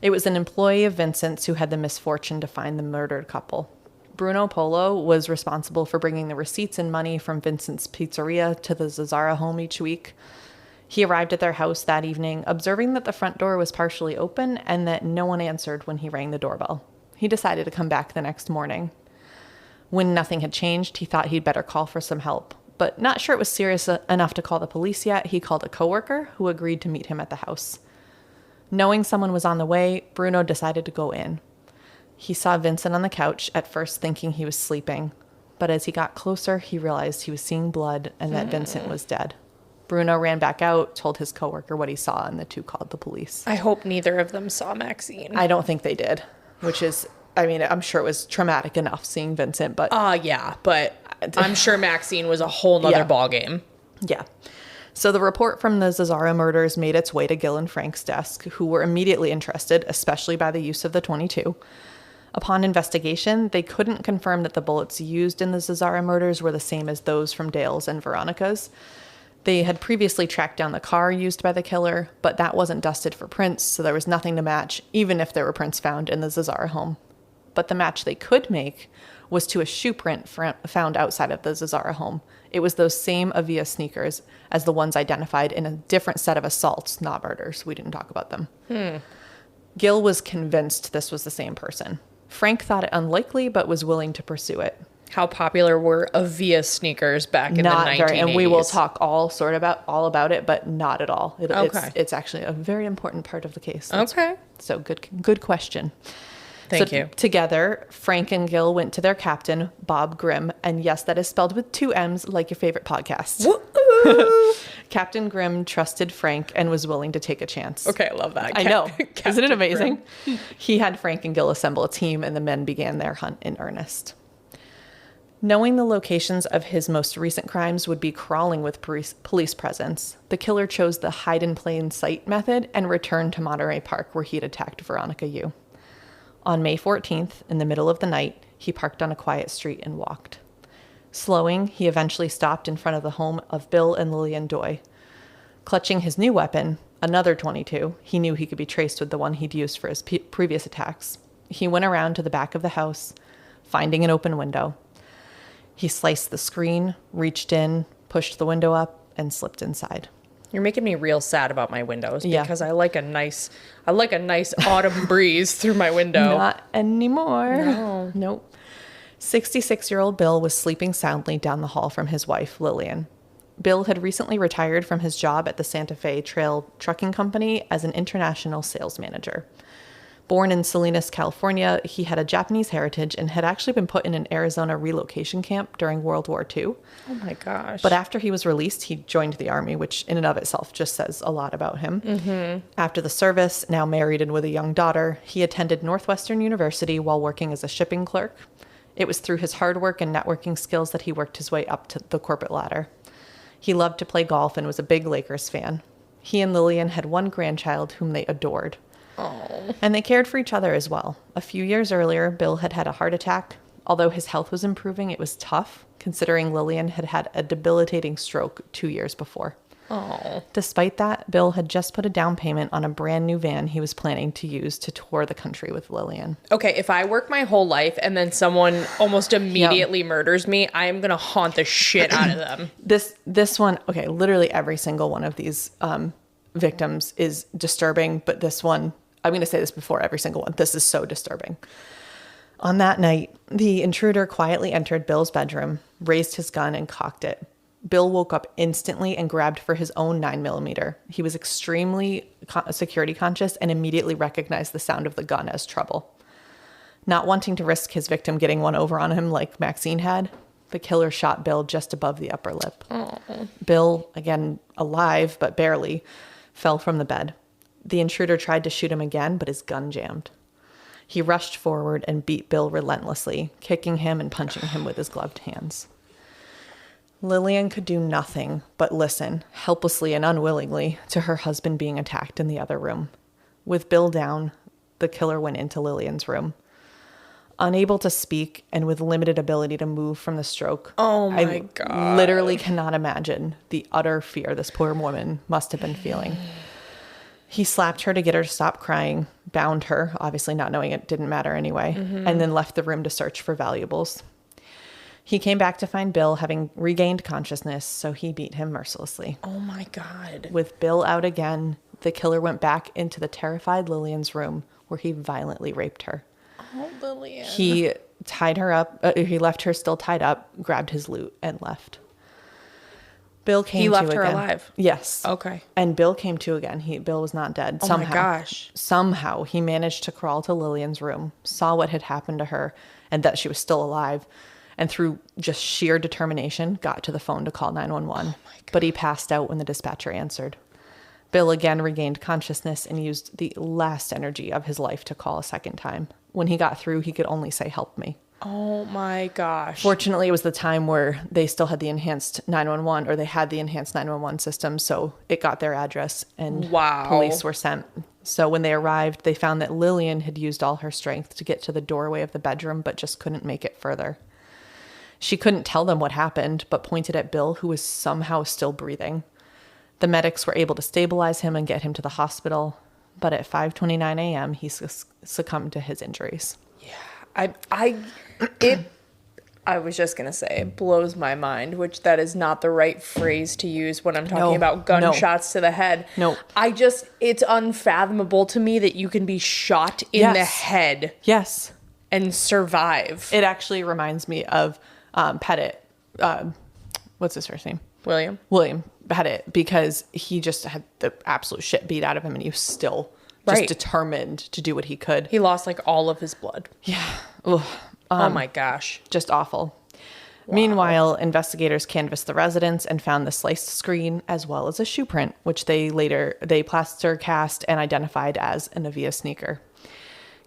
It was an employee of Vincent's who had the misfortune to find the murdered couple. Bruno Polo was responsible for bringing the receipts and money from Vincent's pizzeria to the Zazzara home each week. He arrived at their house that evening, observing that the front door was partially open and that no one answered when he rang the doorbell. He decided to come back the next morning. When nothing had changed, he thought he'd better call for some help. But not sure it was serious enough to call the police yet, he called a coworker who agreed to meet him at the house. Knowing someone was on the way, Bruno decided to go in. He saw Vincent on the couch, at first thinking he was sleeping. But as he got closer, he realized he was seeing blood and that Vincent was dead. Bruno ran back out, told his coworker what he saw, and the two called the police. I hope neither of them saw Maxine. I don't think they did, which is, I mean, I'm sure it was traumatic enough seeing Vincent, but... Yeah, but I'm sure Maxine was a whole nother ballgame. Yeah. So the report from the Zazzara murders made its way to Gil and Frank's desk, who were immediately interested, especially by the use of the .22. Upon investigation, they couldn't confirm that the bullets used in the Zazzara murders were the same as those from Dale's and Veronica's. They had previously tracked down the car used by the killer, but that wasn't dusted for prints, so there was nothing to match, even if there were prints found in the Zazzara home. But the match they could make was to a shoe print found outside of the Zazzara home. It was those same Avia sneakers as the ones identified in a different set of assaults, not murders. We didn't talk about them. Gil was convinced this was the same person. Frank thought it unlikely, but was willing to pursue it. How popular were Avia sneakers back in the 1980s? Very, and we will talk all about it, but not at all. Okay. It's actually a very important part of the case. Okay. So good question. Thank you. Together, Frank and Gil went to their captain, Bob Grimm, and yes, that is spelled with 2 M's, like your favorite podcast. Captain Grimm trusted Frank and was willing to take a chance. Okay, I love that. I know. Isn't it amazing? He had Frank and Gil assemble a team, and the men began their hunt in earnest. Knowing the locations of his most recent crimes would be crawling with police presence, the killer chose the hide-in-plain-sight method and returned to Monterey Park, where he'd attacked Veronica Yu. On May 14th, in the middle of the night, he parked on a quiet street and walked. Slowing, he eventually stopped in front of the home of Bill and Lillian Doy. Clutching his new weapon, another .22, he knew he could be traced with the one he'd used for his previous attacks. He went around to the back of the house, finding an open window. He sliced the screen, reached in, pushed the window up, and slipped inside. You're making me real sad about my windows because I like a nice autumn breeze through my window. Not anymore. No. Nope. 66-year-old Bill was sleeping soundly down the hall from his wife, Lillian. Bill had recently retired from his job at the Santa Fe Trail Trucking Company as an international sales manager. Born in Salinas, California, he had a Japanese heritage and had actually been put in an Arizona relocation camp during World War II. Oh my gosh. But after he was released, he joined the Army, which in and of itself just says a lot about him. Mm-hmm. After the service, now married and with a young daughter, he attended Northwestern University while working as a shipping clerk. It was through his hard work and networking skills that he worked his way up to the corporate ladder. He loved to play golf and was a big Lakers fan. He and Lillian had one grandchild whom they adored. Oh. And they cared for each other as well. A few years earlier, Bill had had a heart attack. Although his health was improving, it was tough, considering Lillian had had a debilitating stroke 2 years before. Oh. Despite that, Bill had just put a down payment on a brand new van he was planning to use to tour the country with Lillian. Okay, if I work my whole life and then someone almost immediately murders me, I am going to haunt the shit out of them. This one, okay, literally every single one of these victims is disturbing, but this one, I'm going to say this before every single one. This is so disturbing. On that night, the intruder quietly entered Bill's bedroom, raised his gun, and cocked it. Bill woke up instantly and grabbed for his own 9mm. He was extremely security conscious and immediately recognized the sound of the gun as trouble. Not wanting to risk his victim getting one over on him like Maxine had, The killer shot Bill just above the upper lip. Bill, again alive but barely, fell from the bed. The intruder tried to shoot him again, but his gun jammed. He rushed forward and beat Bill relentlessly, kicking him and punching him with his gloved hands. Lillian could do nothing but listen, helplessly and unwillingly, to her husband being attacked in the other room. With Bill down, the killer went into Lillian's room. Unable to speak and with limited ability to move from the stroke. Oh my God. Literally cannot imagine the utter fear this poor woman must have been feeling. He slapped her to get her to stop crying, bound her, obviously not knowing it didn't matter anyway, and then left the room to search for valuables. He came back to find Bill having regained consciousness, so he beat him mercilessly. Oh my God. With Bill out again, the killer went back into the terrified Lillian's room where he violently raped her. Oh, Lillian. He tied her up. He left her still tied up, grabbed his loot, and left. Bill came to again. He left her alive? Yes. Okay. And Bill came to again. Bill was not dead. Oh my gosh. Somehow he managed to crawl to Lillian's room, saw what had happened to her, and that she was still alive, and through just sheer determination, got to the phone to call 911. Oh but he passed out when the dispatcher answered. Bill again regained consciousness and used the last energy of his life to call a second time. When he got through, he could only say, "Help me." Oh my gosh. Fortunately, it was the time where they still had the enhanced 911, or they had the enhanced 911 system, so it got their address and police were sent. So when they arrived, they found that Lillian had used all her strength to get to the doorway of the bedroom, but just couldn't make it further. She couldn't tell them what happened, but pointed at Bill, who was somehow still breathing. The medics were able to stabilize him and get him to the hospital, but at 5:29 a.m., he succumbed to his injuries. Yeah, I was just going to say, it blows my mind, which that is not the right phrase to use when I'm talking about gunshots to the head. No. It's unfathomable to me that you can be shot in the head. Yes. And survive. It actually reminds me of Pettit. What's his first name? William Pettit, because he just had the absolute shit beat out of him and he was still just determined to do what he could. He lost like all of his blood. Yeah. Ugh. Oh my gosh. Just awful. Wow. Meanwhile, investigators canvassed the residence and found the sliced screen as well as a shoe print, which they plaster cast and identified as an Avia sneaker.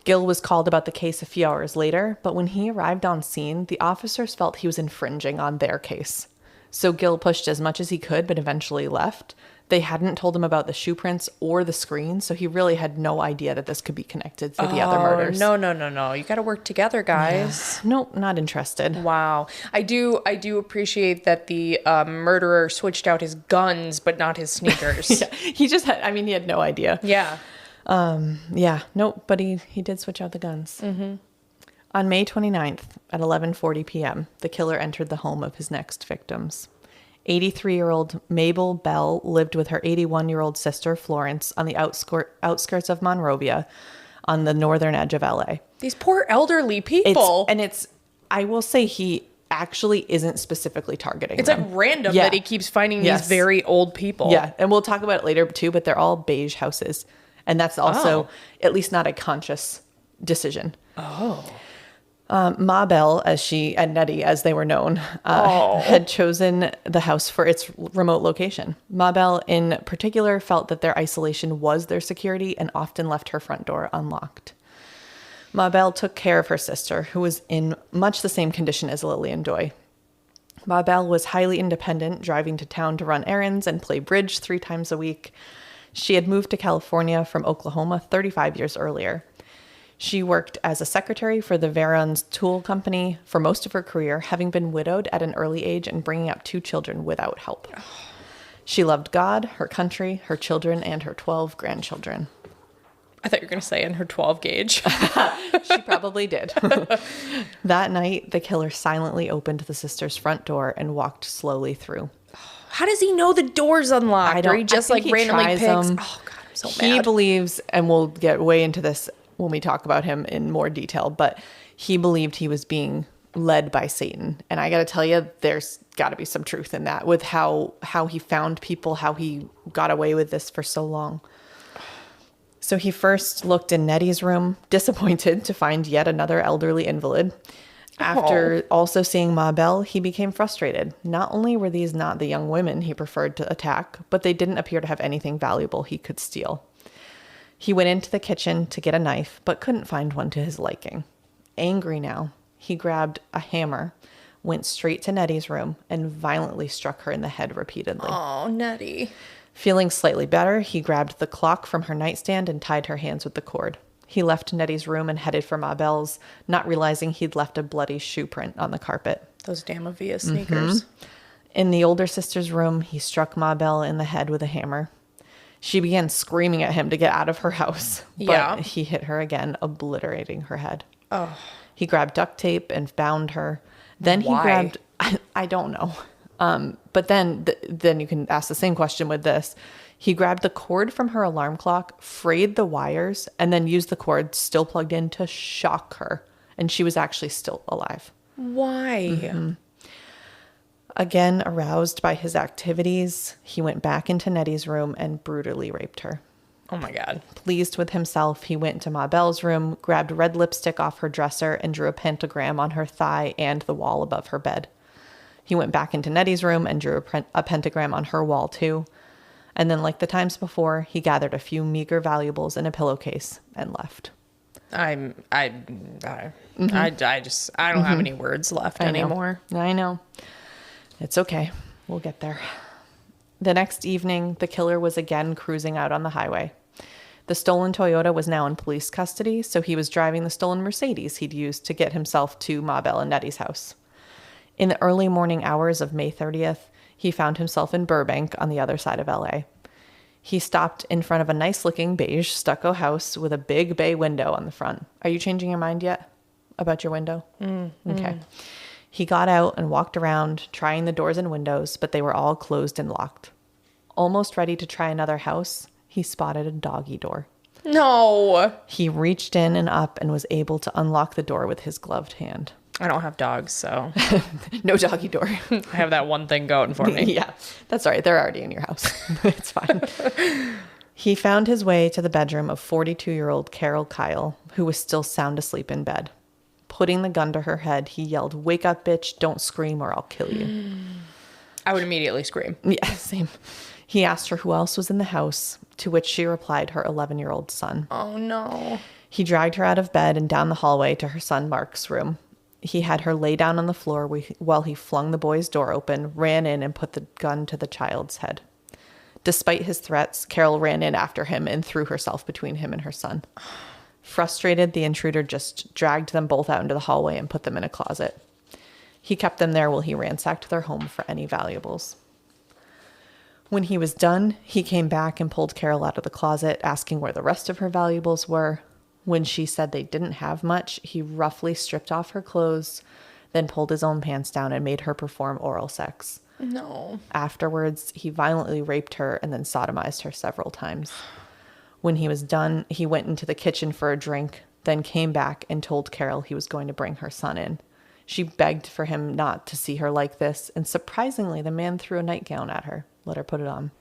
Gill was called about the case a few hours later, but when he arrived on scene, the officers felt he was infringing on their case. So Gill pushed as much as he could, but eventually left. They hadn't told him about the shoe prints or the screen, so he really had no idea that this could be connected to the other murders. No. You got to work together, guys. Yeah. Nope, not interested. Wow. I do appreciate that the murderer switched out his guns, but not his sneakers. Yeah. He had no idea. Yeah. Nope, but he did switch out the guns. Mm-hmm. On May 29th at 11:40 p.m., the killer entered the home of his next victims. 83-year-old Mabel Bell lived with her 81-year-old sister, Florence, on the outskirts of Monrovia on the northern edge of LA. These poor elderly people. I will say he actually isn't specifically targeting them. It's like random that he keeps finding these very old people. Yeah, and we'll talk about it later too, but they're all beige houses. And that's also at least not a conscious decision. Oh. Ma Bell, and Nettie, as they were known, had chosen the house for its remote location. Ma Bell, in particular, felt that their isolation was their security and often left her front door unlocked. Ma Bell took care of her sister, who was in much the same condition as Lillian Doy. Ma Bell was highly independent, driving to town to run errands and play bridge 3 times a week. She had moved to California from Oklahoma 35 years earlier. She worked as a secretary for the Veron's Tool Company for most of her career, having been widowed at an early age and bringing up 2 children without help. She loved God, her country, her children, and her 12 grandchildren. I thought you were going to say in her 12 gauge. She probably did. That night, the killer silently opened the sister's front door and walked slowly through. How does he know the door's unlocked? Or he just randomly picks? Them. Oh, God, I'm so mad. He believes, and we'll get way into this when we talk about him in more detail, but he believed he was being led by Satan. And I got to tell you, there's got to be some truth in that with how he found people, how he got away with this for so long. So he first looked in Nettie's room, disappointed to find yet another elderly invalid. After also seeing Ma Belle, he became frustrated. Not only were these not the young women he preferred to attack, but they didn't appear to have anything valuable he could steal. He went into the kitchen to get a knife, but couldn't find one to his liking. Angry now, he grabbed a hammer, went straight to Nettie's room, and violently struck her in the head repeatedly. Oh, Nettie. Feeling slightly better, he grabbed the clock from her nightstand and tied her hands with the cord. He left Nettie's room and headed for Ma Belle's, not realizing he'd left a bloody shoe print on the carpet. Those damn Avia sneakers. In the older sister's room, he struck Ma Belle in the head with a hammer. She began screaming at him to get out of her house, but he hit her again, obliterating her head. Oh. He grabbed duct tape and bound her. Then he grabbed, I don't know. But then you can ask the same question with this. He grabbed the cord from her alarm clock, frayed the wires, and then used the cord still plugged in to shock her. And she was actually still alive. Why? Again, aroused by his activities, he went back into Nettie's room and brutally raped her. Oh my God. Pleased with himself, he went to Ma Belle's room, grabbed red lipstick off her dresser, and drew a pentagram on her thigh and the wall above her bed. He went back into Nettie's room and drew a pentagram on her wall too. And then, like the times before, he gathered a few meager valuables in a pillowcase and left. I don't have any words left anymore. I know. It's okay. We'll get there. The next evening, the killer was again cruising out on the highway. The stolen Toyota was now in police custody, so he was driving the stolen Mercedes he'd used to get himself to Ma Belle and Nettie's house. In the early morning hours of May 30th, he found himself in Burbank on the other side of LA. He stopped in front of a nice-looking beige stucco house with a big bay window on the front. Are you changing your mind yet about your window? Okay. He got out and walked around, trying the doors and windows, but they were all closed and locked. Almost ready to try another house, he spotted a doggy door. No. He reached in and up and was able to unlock the door with his gloved hand. I don't have dogs, so. No doggy door. I have that one thing going for me. Yeah, that's all right. They're already in your house. It's fine. He found his way to the bedroom of 42-year-old Carol Kyle, who was still sound asleep in bed. Putting the gun to her head, he yelled, "Wake up, bitch. Don't scream or I'll kill you." I would immediately scream. Yeah, same. He asked her who else was in the house, to which she replied her 11-year-old son. Oh, no. He dragged her out of bed and down the hallway to her son Mark's room. He had her lay down on the floor while he flung the boy's door open, ran in, and put the gun to the child's head. Despite his threats, Carol ran in after him and threw herself between him and her son. Frustrated, the intruder just dragged them both out into the hallway and put them in a closet. He kept them there while he ransacked their home for any valuables. When he was done, he came back and pulled Carol out of the closet, asking where the rest of her valuables were. When she said they didn't have much, he roughly stripped off her clothes, then pulled his own pants down and made her perform oral sex. No. Afterwards, he violently raped her and then sodomized her several times. When he was done, he went into the kitchen for a drink, then came back and told Carol he was going to bring her son in. She begged for him not to see her like this, and surprisingly, the man threw a nightgown at her, let her put it on.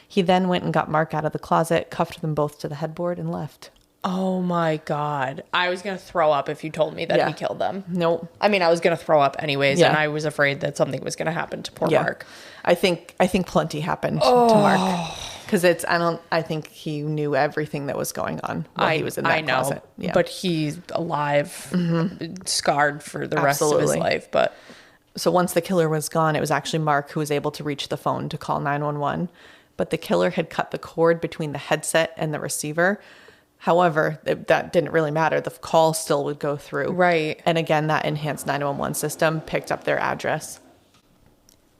He then went and got Mark out of the closet, cuffed them both to the headboard, and left. Oh my God. I was going to throw up if you told me that he killed them. Nope. I mean, I was going to throw up anyways, and I was afraid that something was going to happen to poor Mark. I think plenty happened to Mark. Because I think he knew everything that was going on while he was in that closet. Yeah. But he's alive, scarred for the rest of his life. But so once the killer was gone, it was actually Mark who was able to reach the phone to call 911. But the killer had cut the cord between the headset and the receiver. However, that didn't really matter. The call still would go through. Right. And again, that enhanced 911 system picked up their address.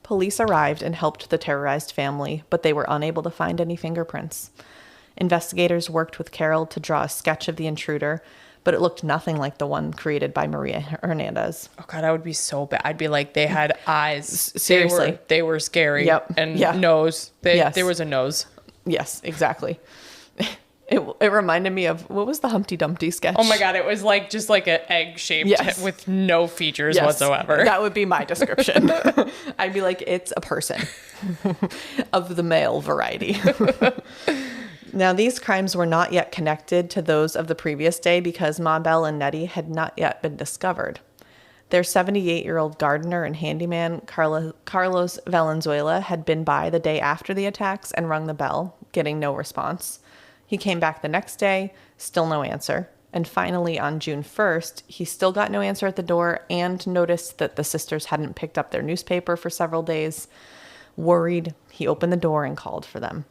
Police arrived and helped the terrorized family, but they were unable to find any fingerprints. Investigators worked with Carol to draw a sketch of the intruder, but it looked nothing like the one created by Maria Hernandez. Oh God, I would be so bad. I'd be like, they had eyes. Seriously. They were scary. Yep. And nose. There was a nose. Yes, exactly. It reminded me of, what was the Humpty Dumpty sketch? Oh my God, it was like just like an egg shaped with no features whatsoever. That would be my description. I'd be like, it's a person of the male variety. Now, these crimes were not yet connected to those of the previous day because Ma Belle and Nettie had not yet been discovered. Their 78-year-old gardener and handyman, Carlos Valenzuela, had been by the day after the attacks and rung the bell, getting no response. He came back the next day, still no answer. And finally, on June 1st, he still got no answer at the door and noticed that the sisters hadn't picked up their newspaper for several days. Worried, he opened the door and called for them.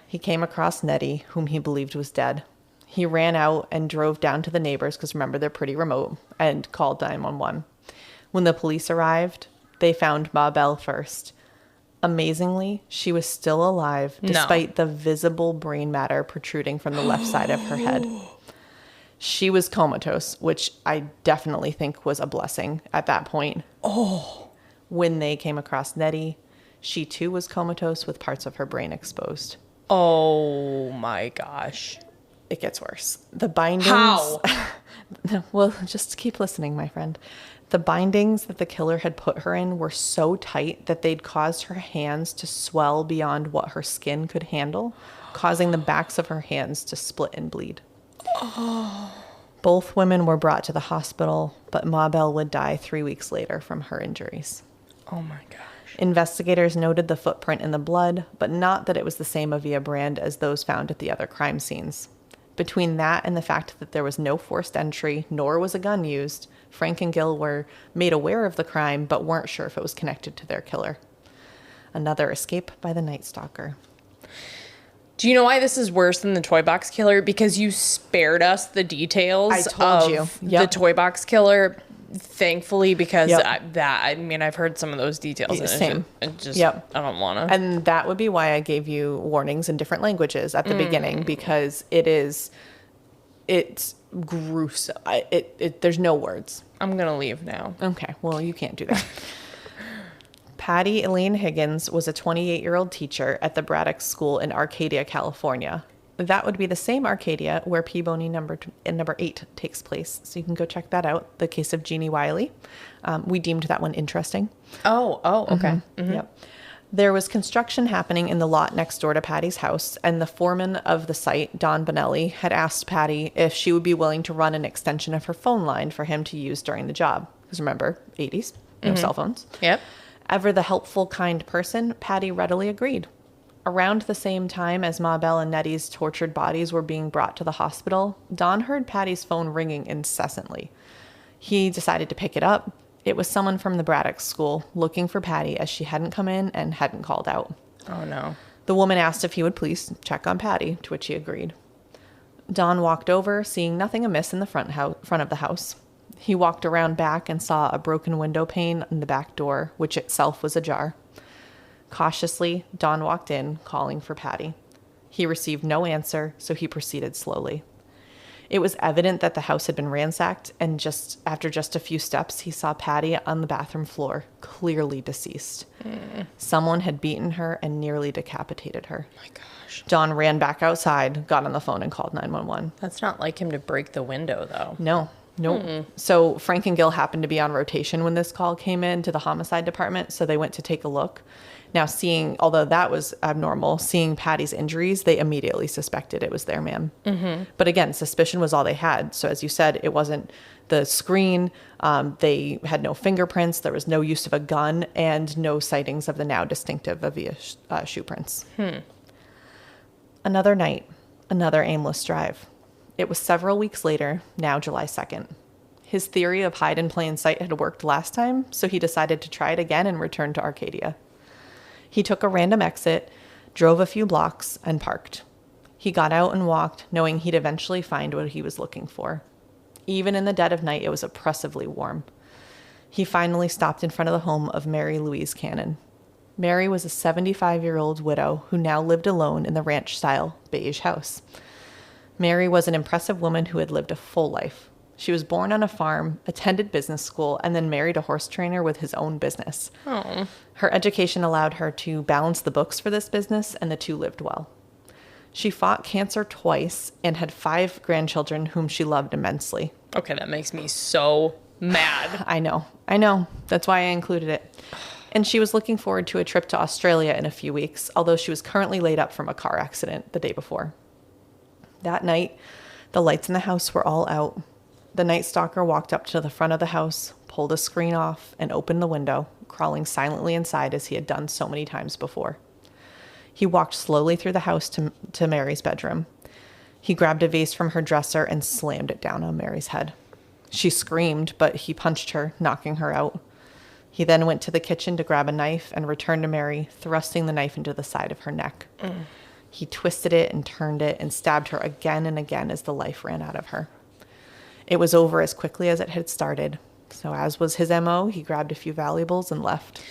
He came across Nettie, whom he believed was dead. He ran out and drove down to the neighbors, because remember, they're pretty remote, and called 911. When the police arrived, they found Ma Belle first. Amazingly, she was still alive, despite the visible brain matter protruding from the left side of her head. She was comatose, which I definitely think was a blessing at that point. When they came across Nettie, she too was comatose with parts of her brain exposed. Oh my gosh. It gets worse. The bindings... How? Well, just keep listening, my friend. The bindings that the killer had put her in were so tight that they'd caused her hands to swell beyond what her skin could handle, causing the backs of her hands to split and bleed. Both women were brought to the hospital, but Ma Belle would die 3 weeks later from her injuries. Oh my gosh. Investigators noted the footprint in the blood, but not that it was the same Avia brand as those found at the other crime scenes. Between that and the fact that there was no forced entry, nor was a gun used, Frank and Gil were made aware of the crime, but weren't sure if it was connected to their killer. Another escape by the Night Stalker. Do you know why this is worse than the toy box killer? Because you spared us the details of the toy box killer, thankfully, because I've heard some of those details. Same. I don't want to. And that would be why I gave you warnings in different languages at the beginning, because it's gruesome. There's no words. I'm going to leave now. Okay. Well, you can't do that. Patty Elaine Higgins was a 28-year-old teacher at the Braddock School in Arcadia, California. That would be the same Arcadia where Peabody number 8 takes place. So you can go check that out, the case of Jeannie Wiley. We deemed that one interesting. Oh, okay. Mm-hmm. Yep. There was construction happening in the lot next door to Patty's house, and the foreman of the site, Don Bonelli, had asked Patty if she would be willing to run an extension of her phone line for him to use during the job. Because remember, 80s, no cell phones. Yep. Ever the helpful, kind person, Patty readily agreed. Around the same time as Ma Belle and Nettie's tortured bodies were being brought to the hospital, Don heard Patty's phone ringing incessantly. He decided to pick it up. It was someone from the Braddock School looking for Patty, as she hadn't come in and hadn't called out. Oh, no. The woman asked if he would please check on Patty, to which he agreed. Don walked over, seeing nothing amiss in the front of the house. He walked around back and saw a broken window pane in the back door, which itself was ajar. Cautiously, Don walked in, calling for Patty. He received no answer, so he proceeded slowly. It was evident that the house had been ransacked, and after just a few steps, he saw Patty on the bathroom floor, clearly deceased. Someone had beaten her and nearly decapitated her. My gosh. Don ran back outside, got on the phone, and called 911. That's not like him to break the window, though. No. So Frank and Gil happened to be on rotation when this call came in to the homicide department, so they went to take a look. Now, although that was abnormal, seeing Patty's injuries, they immediately suspected it was their man. Mm-hmm. But again, suspicion was all they had. So as you said, it wasn't the screen. They had no fingerprints. There was no use of a gun, and no sightings of the now distinctive Avia shoe prints. Another night, another aimless drive. It was several weeks later, now July 2nd. His theory of hide in plain sight had worked last time, so he decided to try it again and return to Arcadia. He took a random exit, drove a few blocks, and parked. He got out and walked, knowing he'd eventually find what he was looking for. Even in the dead of night, it was oppressively warm. He finally stopped in front of the home of Mary Louise Cannon. Mary was a 75-year-old widow who now lived alone in the ranch-style beige house. Mary was an impressive woman who had lived a full life. She was born on a farm, attended business school, and then married a horse trainer with his own business. Oh. Her education allowed her to balance the books for this business, and the two lived well. She fought cancer twice and had 5 grandchildren whom she loved immensely. Okay, that makes me so mad. I know. That's why I included it. And she was looking forward to a trip to Australia in a few weeks, although she was currently laid up from a car accident the day before. That night, the lights in the house were all out. The Night Stalker walked up to the front of the house, pulled a screen off and opened the window, crawling silently inside as he had done so many times before. He walked slowly through the house to Mary's bedroom. He grabbed a vase from her dresser and slammed it down on Mary's head. She screamed, but he punched her, knocking her out. He then went to the kitchen to grab a knife and returned to Mary, thrusting the knife into the side of her neck. He twisted it and turned it and stabbed her again and again as the life ran out of her. It was over as quickly as it had started. So as was his MO, he grabbed a few valuables and left.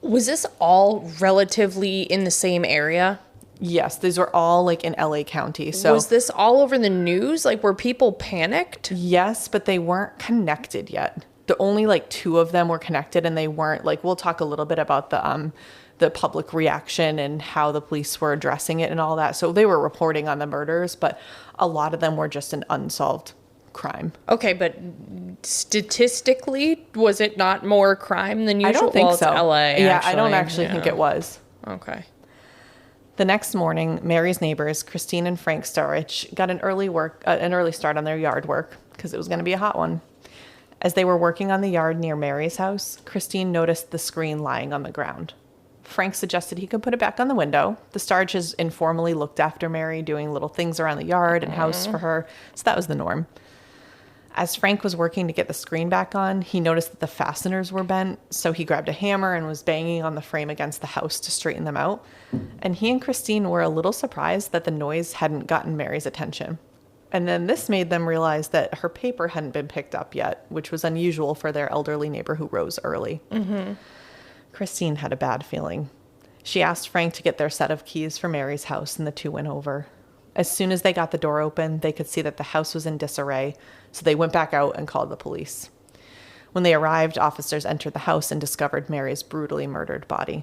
Was this all relatively in the same area? Yes, these were all like in LA County. So was this all over the news? Like, were people panicked? Yes, but they weren't connected yet. The only like 2 of them were connected, and they weren't like, we'll talk a little bit about the public reaction and how the police were addressing it and all that. So they were reporting on the murders, but a lot of them were just an unsolved crime. Okay, but statistically, was it not more crime than usual? I don't think so. It's LA, yeah, I don't actually think it was. Okay. The next morning, Mary's neighbors, Christine and Frank Starrich, got an early start on their yard work because it was going to be a hot one. As they were working on the yard near Mary's house, Christine noticed the screen lying on the ground. Frank suggested he could put it back on the window. The Starriches informally looked after Mary, doing little things around the yard and house for her, so that was the norm. As Frank was working to get the screen back on, he noticed that the fasteners were bent, so he grabbed a hammer and was banging on the frame against the house to straighten them out. And he and Christine were a little surprised that the noise hadn't gotten Mary's attention. And then this made them realize that her paper hadn't been picked up yet, which was unusual for their elderly neighbor who rose early. Christine had a bad feeling. She asked Frank to get their set of keys for Mary's house, and the 2 went over. As soon as they got the door open, they could see that the house was in disarray, so they went back out and called the police. When they arrived, officers entered the house and discovered Mary's brutally murdered body.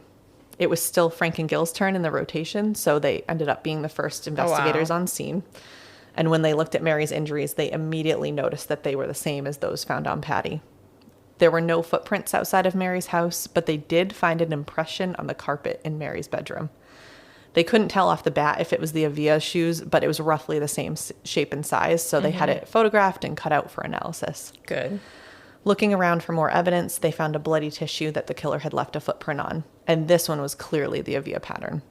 It was still Frank and Gil's turn in the rotation, so they ended up being the first investigators on scene. And when they looked at Mary's injuries, they immediately noticed that they were the same as those found on Patty. There were no footprints outside of Mary's house, but they did find an impression on the carpet in Mary's bedroom. They couldn't tell off the bat if it was the Avia shoes, but it was roughly the same shape and size, so they had it photographed and cut out for analysis. Good. Looking around for more evidence, they found a bloody tissue that the killer had left a footprint on, and this one was clearly the Avia pattern.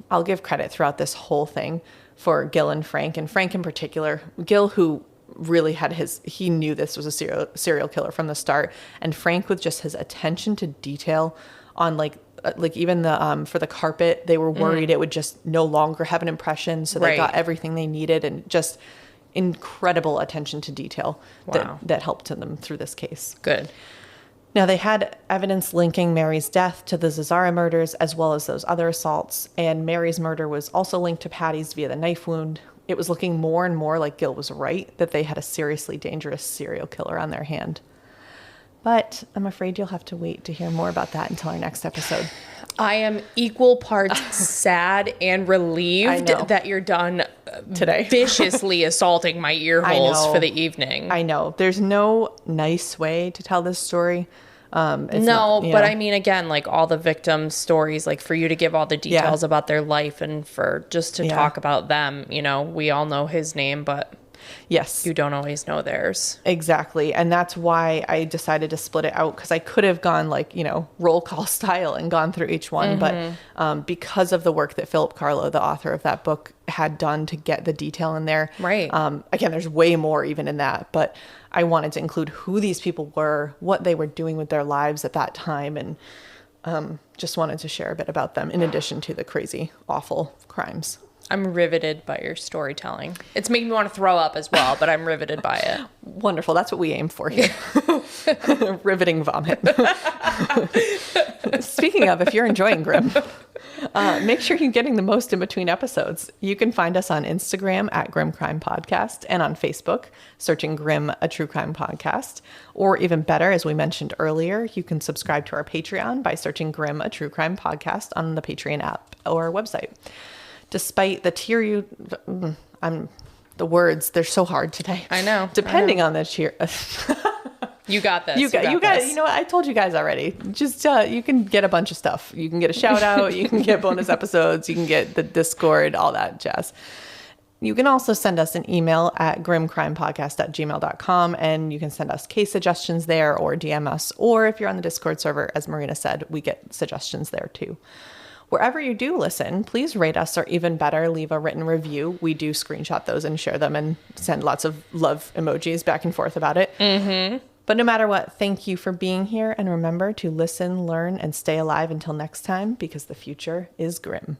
I'll give credit throughout this whole thing for Gil and Frank in particular. Gil, who really had he knew this was a serial killer from the start, and Frank with just his attention to detail on like even the for the carpet, they were worried it would just no longer have an impression, so they got everything they needed, and just incredible attention to detail that helped them through this case. Good. Now, they had evidence linking Mary's death to the Zazzara murders as well as those other assaults, and Mary's murder was also linked to Patty's via the knife wound. It was looking more and more like Gil was right, that they had a seriously dangerous serial killer on their hand. But I'm afraid you'll have to wait to hear more about that until our next episode. I am equal parts sad and relieved that you're done today, viciously assaulting my ear holes for the evening. I know. There's no nice way to tell this story. But I mean, again, like all the victims' stories, like for you to give all the details about their life and for just to talk about them, we all know his name, but yes, you don't always know theirs. Exactly. And that's why I decided to split it out, because I could have gone roll call style and gone through each one. But because of the work that Philip Carlo, the author of that book, had done to get the detail in there. Right. Again, there's way more even in that, but I wanted to include who these people were, what they were doing with their lives at that time, and just wanted to share a bit about them in addition to the crazy, awful crimes. I'm riveted by your storytelling. It's making me want to throw up as well, but I'm riveted by it. Wonderful. That's what we aim for here. Riveting vomit. Speaking of, if you're enjoying Grim, make sure you're getting the most in between episodes. You can find us on Instagram at Grim Crime Podcast and on Facebook, searching Grim, a True Crime Podcast. Or even better, as we mentioned earlier, you can subscribe to our Patreon by searching Grim, a True Crime Podcast on the Patreon app or website. Despite the tier the words, they're so hard today. I know. Depending on the tier. You got this. You got this. You know what? I told you guys already. Just you can get a bunch of stuff. You can get a shout out. You can get bonus episodes. You can get the Discord, all that jazz. You can also send us an email at grimcrimepodcast@gmail.com, and you can send us case suggestions there or DM us. Or if you're on the Discord server, as Marina said, we get suggestions there too. Wherever you do listen, please rate us, or even better, leave a written review. We do screenshot those and share them and send lots of love emojis back and forth about it. Mm-hmm. But no matter what, thank you for being here. And remember to listen, learn, and stay alive until next time, because the future is grim.